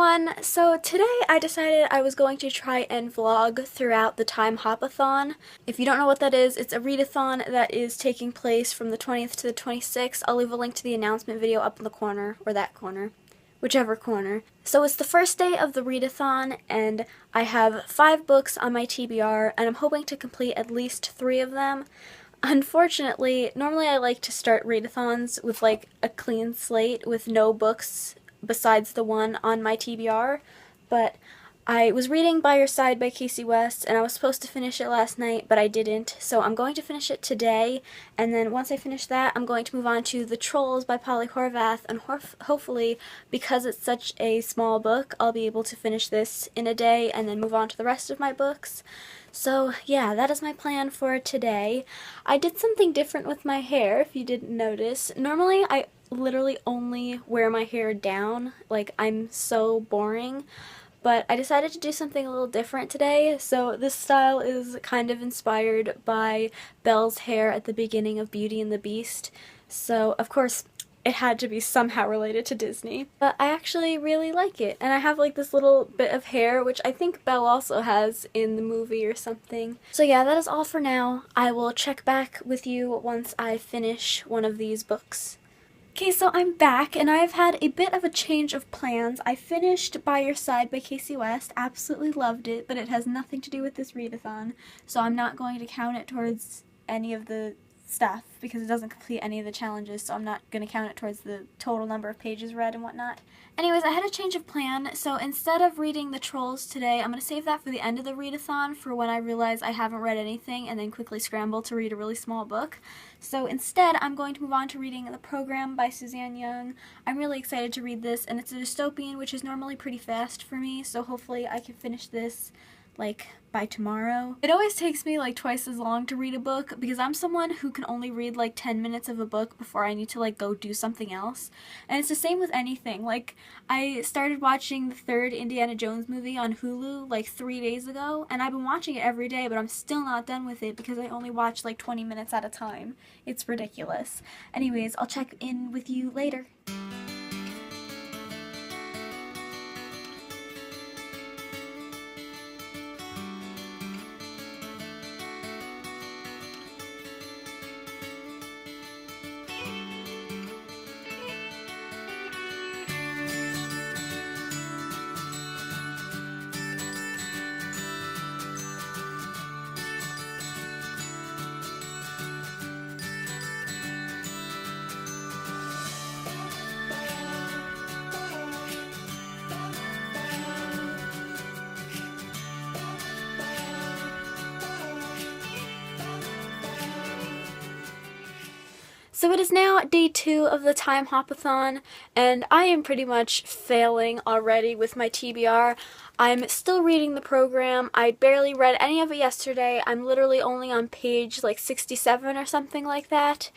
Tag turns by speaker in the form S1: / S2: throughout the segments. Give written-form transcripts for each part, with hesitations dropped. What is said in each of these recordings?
S1: everyone! So today I decided I was going to try and vlog throughout the TimeHopAthon. If you don't know what that is, it's a readathon that is taking place from the 20th to the 26th. I'll leave a link to the announcement video up in the corner, or that corner, whichever corner. So it's the first day of the readathon, and I have 5 books on my TBR, and I'm hoping to complete at least 3 of them. Unfortunately, normally I like to start readathons with like a clean slate with no books besides the one on my TBR, but I was reading By Your Side by Casey West, and I was supposed to finish it last night, but I didn't, so I'm going to finish it today, and then once I finish that, I'm going to move on to The Trolls by Polly Horvath, and hopefully, because it's such a small book, I'll be able to finish this in a day, and then move on to the rest of my books. So yeah, that is my plan for today. I did something different with my hair, if you didn't notice. Normally, I literally only wear my hair down, like I'm so boring, but I decided to do something a little different today. So this style is kind of inspired by Belle's hair at the beginning of Beauty and the Beast, so of course it had to be somehow related to Disney. But I actually really like it, and I have like this little bit of hair, which I think Belle also has in the movie or something. So yeah, that is all for now. I will check back with you once I finish one of these books. Okay, so I'm back, and I've had a bit of a change of plans. I finished By Your Side by Casey West, absolutely loved it, but it has nothing to do with this readathon, so I'm not going to count it towards any of the stuff, because it doesn't complete any of the challenges, so I'm not going to count it towards the total number of pages read and whatnot. Anyways, I had a change of plan, so instead of reading The Trolls today, I'm going to save that for the end of the readathon for when I realize I haven't read anything and then quickly scramble to read a really small book. So instead, I'm going to move on to reading The Program by Suzanne Young. I'm really excited to read this, and it's a dystopian, which is normally pretty fast for me, so hopefully I can finish this like by tomorrow. It always takes me like twice as long to read a book because I'm someone who can only read like 10 minutes of a book before I need to like go do something else. And it's the same with anything. Like I started watching the 3rd Indiana Jones movie on Hulu like 3 days ago, and I've been watching it every day, but I'm still not done with it because I only watch like 20 minutes at a time. It's ridiculous. Anyways, I'll check in with you later. So it is now day 2 of the TimeHopAthon, and I am pretty much failing already with my TBR. I'm still reading the program. I barely read any of it yesterday. I'm literally only on page like 67 or something like that.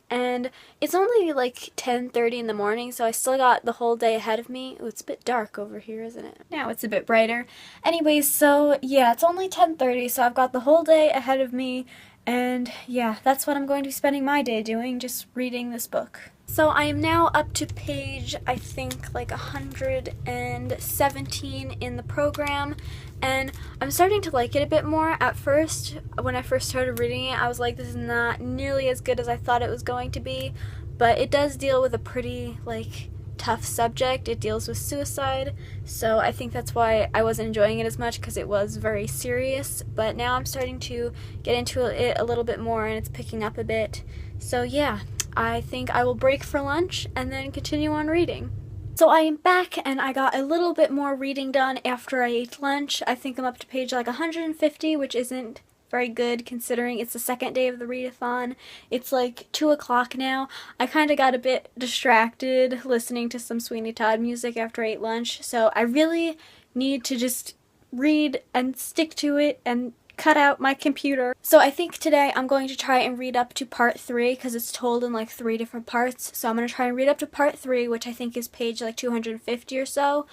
S1: And it's only like 10:30 in the morning, so I still got the whole day ahead of me. Ooh, it's a bit dark over here, isn't it? Now it's a bit brighter. Anyways, so yeah, it's only 10:30, so I've got the whole day ahead of me. And yeah, that's what I'm going to be spending my day doing, just reading this book. So I am now up to page, I think, like 117 in the program, and I'm starting to like it a bit more. At first, when I first started reading it, I was like, this is not nearly as good as I thought it was going to be, but it does deal with a pretty, like, tough subject. It deals with suicide, so I think that's why I wasn't enjoying it as much, because it was very serious, but now I'm starting to get into it a little bit more, and it's picking up a bit. So yeah, I think I will break for lunch and then continue on reading. So I am back, and I got a little bit more reading done after I ate lunch. I think I'm up to page like 150, which isn't very good considering it's the second day of the readathon. It's like 2 o'clock now. I kind of got a bit distracted listening to some Sweeney Todd music after I ate lunch, so I really need to just read and stick to it and cut out my computer. So I think today I'm going to try and read up to part 3 because it's told in like 3 different parts. So I'm going to try and read up to part 3, which I think is page like 250 or so,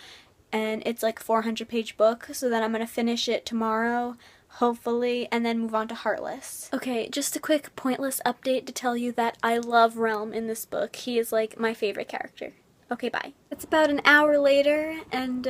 S1: and it's like a 400-page book. So then I'm going to finish it tomorrow, hopefully, and then move on to Heartless. Okay, just a quick pointless update to tell you that I love Realm in this book. He is like my favorite character. Okay, bye. It's about an hour later, and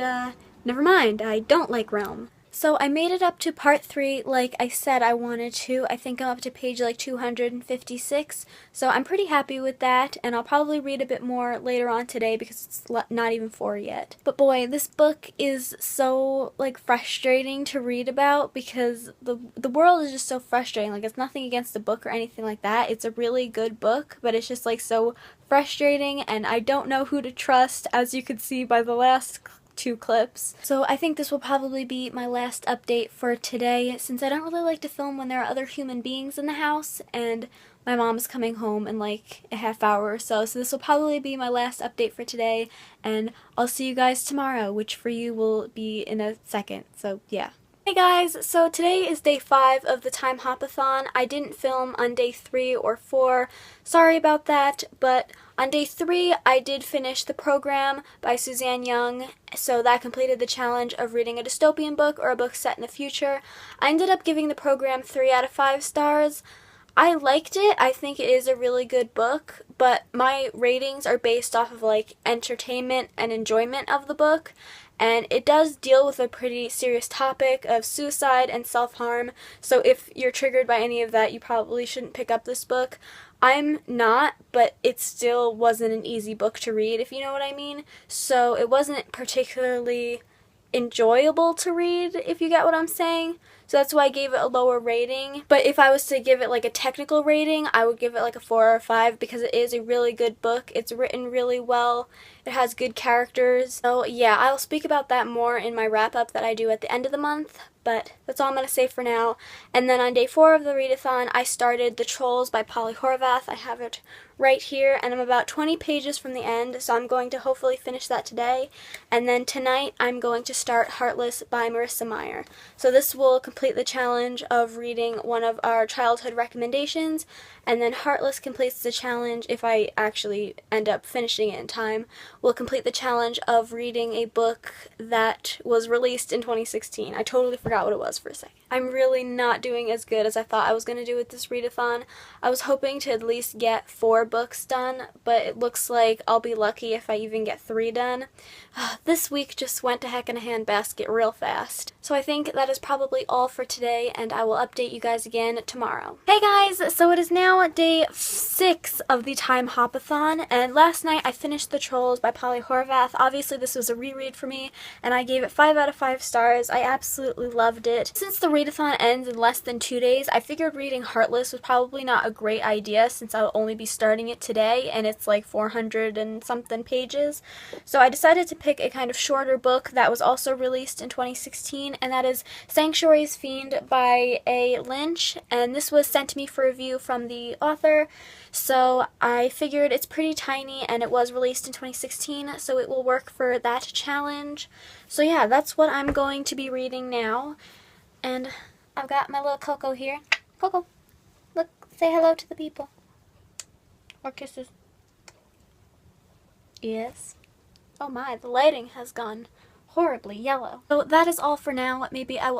S1: never mind, I don't like Realm. So I made it up to part 3 like I said I wanted to. I think I'm up to page like 256, so I'm pretty happy with that, and I'll probably read a bit more later on today because it's not even 4 yet. But boy, this book is so like frustrating to read about because the world is just so frustrating. Like, it's nothing against the book or anything like that. It's a really good book, but it's just like so frustrating, and I don't know who to trust, as you could see by the last 2 clips. So I think this will probably be my last update for today, since I don't really like to film when there are other human beings in the house, and my mom's coming home in like a half hour or so. So this will probably be my last update for today, and I'll see you guys tomorrow, which for you will be in a second. So yeah. Hey guys, so today is day 5 of the TimeHopAthon. I didn't film on day 3 or 4. Sorry about that, but on day 3 I did finish The Program by Suzanne Young, so that completed the challenge of reading a dystopian book or a book set in the future. I ended up giving The Program 3 out of 5 stars. I liked it. I think it is a really good book, but my ratings are based off of like entertainment and enjoyment of the book, and it does deal with a pretty serious topic of suicide and self-harm, so if you're triggered by any of that, you probably shouldn't pick up this book. I'm not, but it still wasn't an easy book to read, if you know what I mean. So it wasn't particularly enjoyable to read, if you get what I'm saying. So that's why I gave it a lower rating. But if I was to give it like a technical rating, I would give it like a 4 or a 5 because it is a really good book. It's written really well. It has good characters. So yeah, I'll speak about that more in my wrap-up that I do at the end of the month. But that's all I'm going to say for now. And then on day 4 of the readathon, I started The Trolls by Polly Horvath. I have it right here, and I'm about 20 pages from the end, so I'm going to hopefully finish that today. And then tonight, I'm going to start Heartless by Marissa Meyer. So this will complete the challenge of reading one of our childhood recommendations, and then Heartless completes the challenge, if I actually end up finishing it in time, will complete the challenge of reading a book that was released in 2016. I totally forgot what it was for a second. I'm really not doing as good as I thought I was going to do with this readathon. I was hoping to at least get 4 books done, but it looks like I'll be lucky if I even get 3 done. This week just went to heck in a handbasket real fast. So I think that is probably all for today, and I will update you guys again tomorrow. Hey guys, so it is now day 6 of the TimeHopAthon, and last night I finished The Trolls by Polly Horvath. Obviously this was a reread for me, and I gave it 5 out of 5 stars. I absolutely loved it. Since the readathon ends in less than 2 days, I figured reading Heartless was probably not a great idea since I'll only be starting it today, and it's like 400 and something pages. So I decided to pick a kind of shorter book that was also released in 2016, and that is Sanctuary's Fiend by A. Lynch, and this was sent to me for review from the author, so I figured it's pretty tiny and it was released in 2016, so it will work for that challenge. So yeah, that's what I'm going to be reading now, and I've got my little Coco here. Coco, look, say hello to the people. Or kisses. Yes. Oh my, the lighting has gone horribly yellow. So that is all for now. Maybe I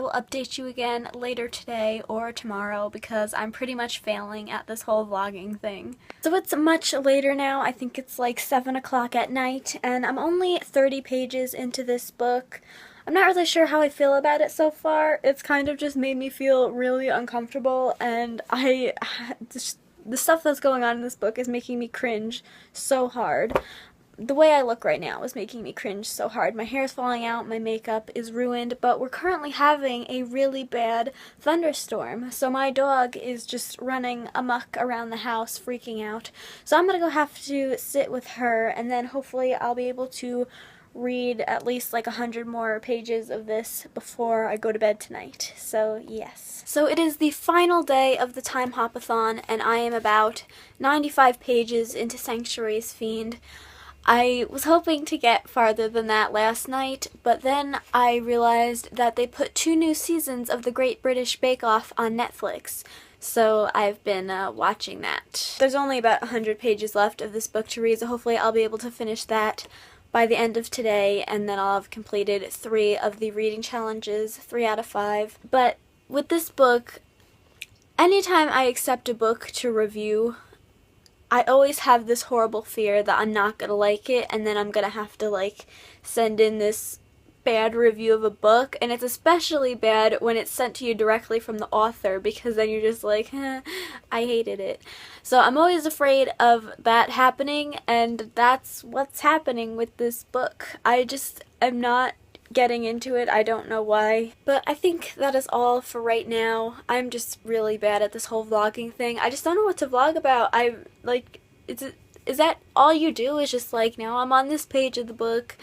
S1: will update you again later today or tomorrow because I'm pretty much failing at this whole vlogging thing. So it's much later now. I think it's like 7 o'clock at night, and I'm only 30 pages into this book. I'm not really sure how I feel about it so far. It's kind of just made me feel really uncomfortable, and the stuff that's going on in this book is making me cringe so hard. The way I look right now is making me cringe so hard. My hair is falling out, my makeup is ruined, but we're currently having a really bad thunderstorm, so my dog is just running amok around the house, freaking out. So I'm gonna go have to sit with her, and then hopefully I'll be able to read at least like 100 more pages of this before I go to bed tonight. So yes. So it is the final day of the TimeHopAthon, and I am about 95 pages into Sanctuary's Fiend. I was hoping to get farther than that last night, but then I realized that they put 2 new seasons of The Great British Bake Off on Netflix, so I've been watching that. There's only about 100 pages left of this book to read, so hopefully I'll be able to finish that by the end of today, and then I'll have completed 3 of the reading challenges, 3 out of 5. But with this book, anytime I accept a book to review, I always have this horrible fear that I'm not gonna like it, and then I'm gonna have to like send in this bad review of a book, and it's especially bad when it's sent to you directly from the author, because then you're just like, I hated it. So I'm always afraid of that happening, and that's what's happening with this book. I just am not getting into it. I don't know why. But I think that is all for right now. I'm just really bad at this whole vlogging thing. I just don't know what to vlog about. Is that all you do, is just like, now I'm on this page of the book,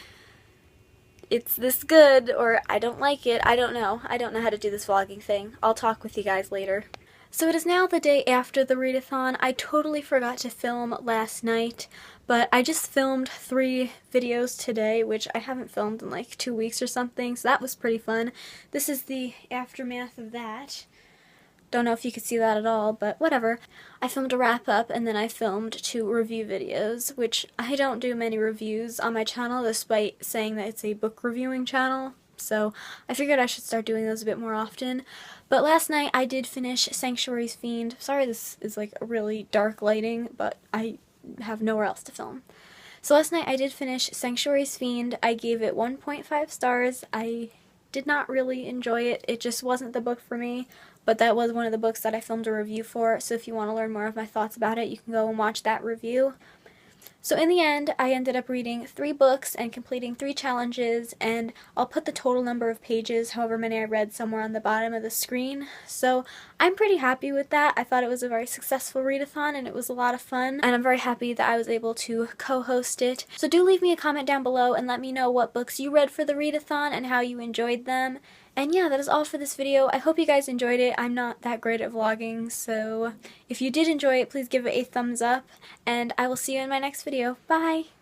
S1: it's this good, or I don't like it. I don't know. I don't know how to do this vlogging thing. I'll talk with you guys later. So it is now the day after the readathon. I totally forgot to film last night, but I just filmed 3 videos today, which I haven't filmed in like 2 weeks or something, so that was pretty fun. This is the aftermath of that. Don't know if you could see that at all, but whatever. I filmed a wrap-up, and then I filmed 2 review videos, which I don't do many reviews on my channel, despite saying that it's a book reviewing channel, so I figured I should start doing those a bit more often. But last night I did finish Sanctuary's Fiend. Sorry this is like a really dark lighting, but I have nowhere else to film. So last night I did finish Sanctuary's Fiend. I gave it 1.5 stars. I did not really enjoy it. It just wasn't the book for me, but that was one of the books that I filmed a review for, so if you want to learn more of my thoughts about it, you can go and watch that review. So in the end, I ended up reading 3 books and completing 3 challenges, and I'll put the total number of pages, however many I read, somewhere on the bottom of the screen. So I'm pretty happy with that. I thought it was a very successful readathon, and it was a lot of fun, and I'm very happy that I was able to co-host it. So do leave me a comment down below and let me know what books you read for the readathon and how you enjoyed them. And yeah, that is all for this video. I hope you guys enjoyed it. I'm not that great at vlogging, so if you did enjoy it, please give it a thumbs up, and I will see you in my next video. Bye!